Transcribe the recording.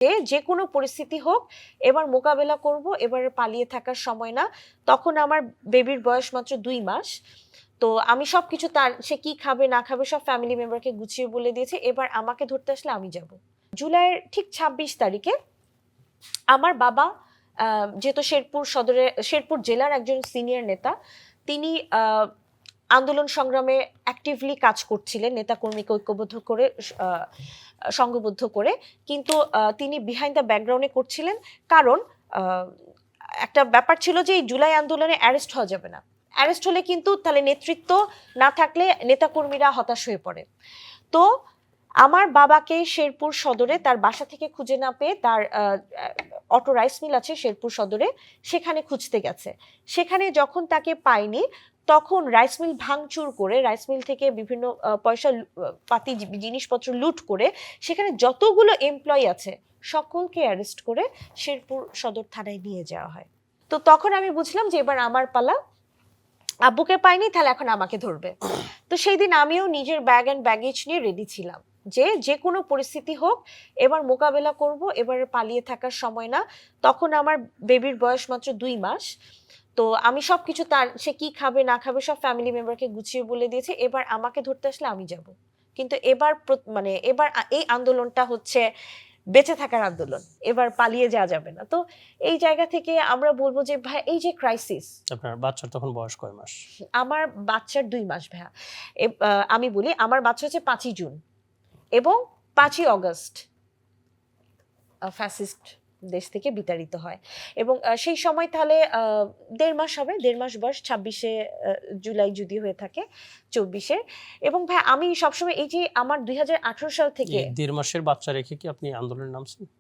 যে কোনো পরিস্থিতি হোক এবার মোকাবেলা করব, এবার পালিয়ে থাকার সময় না। তখন আমার বেবির বয়স মাত্র 2 মাস। তো আমি সবকিছু তার, সে কি খাবে না খাবে সব ফ্যামিলি মেম্বারকে গুছিয়ে বলে দিয়েছে, এবার আমাকে ধরতে আসলে আমি যাব। জুলাইয়ের ঠিক 26 তারিখে আমার বাবা, যেহেতু শেরপুর জেলার একজন সিনিয়র নেতা, তিনি আন্দোলন সংগ্রামে অ্যাক্টিভলি কাজ করছিলেন, নেতাকর্মীকে ঐক্যবদ্ধ করে, সংঘবদ্ধ করে। কিন্তু তিনি বিহাইন্ড দ্য ব্যাকগ্রাউন্ডে করছিলেন, কারণ একটা ব্যাপার ছিল যে এই জুলাই আন্দোলনে অ্যারেস্ট হওয়া যাবে না। অ্যারেস্ট হলে কিন্তু তাহলে নেতৃত্ব না থাকলে নেতাকর্মীরা হতাশ হয়ে পড়ে। তো আমার বাবাকে শেরপুর সদরে তার বাসা থেকে খুঁজে না পেয়ে, তার অটো রাইস মিল আছে শেরপুর সদরে, সেখানে খুঁজতে গেছে। সেখানে যখন তাকে পায়নি, তখন রাইস মিল ভাঙচুর করে, রাইস মিল থেকে বিভিন্ন পয়সা পাতি জিনিসপত্র লুট করে, সেখানে যতগুলো এমপ্লয়ি আছে সকলকে অ্যারেস্ট করে শেরপুর সদর থানায় নিয়ে যাওয়া হয়। তো তখন আমি বুঝলাম যে এবার আমার পালা, আব্বুকে পাইনি তাহলে এখন আমাকে ধরবে। তো সেই দিন আমিও নিজের ব্যাগ অ্যান্ড ব্যাগেজ নিয়ে রেডি ছিলাম যে কোনো পরিস্থিতি হোক এবার মোকাবেলা করব, এবার পালিয়ে থাকার সময় না। তখন আমার বেবির বয়স মাত্র 2 মাস। তো আমি সবকিছু তার, সে কি খাবে না খাবে সব ফ্যামিলি মেম্বারকে গুছিয়ে বলে দিয়েছে, এবার আমাকে ধরতে আসলে আমি যাব। কিন্তু এবার এবার এই আন্দোলনটা হচ্ছে বেঁচে থাকার আন্দোলন, এবার পালিয়ে যাওয়া যাবে না। তো এই জায়গা থেকে আমরা বলবো যে ভাই, এই যে ক্রাইসিস। আপনার বাচ্চার তখন বয়স কয় মাস? আমার বাচ্চার 2 মাস ভাইয়া। আমি বলি, আমার বাচ্চা হচ্ছে 5ই জুন এবং 5ই অগস্ট ফ্যাসিস্ট দেশ থেকে বিতাড়িত হয়। এবং সেই সময় তাহলে 1.5 মাস হবে, 1.5 মাস বয়স, 26শে জুলাই যদি হয়ে থাকে 24-এ। এবং ভাই আমি সবসময় এই যে আমার 2018 সাল থেকে 1.5 মাসের বাচ্চা রেখে কি আপনি আন্দোলনে নামছেন?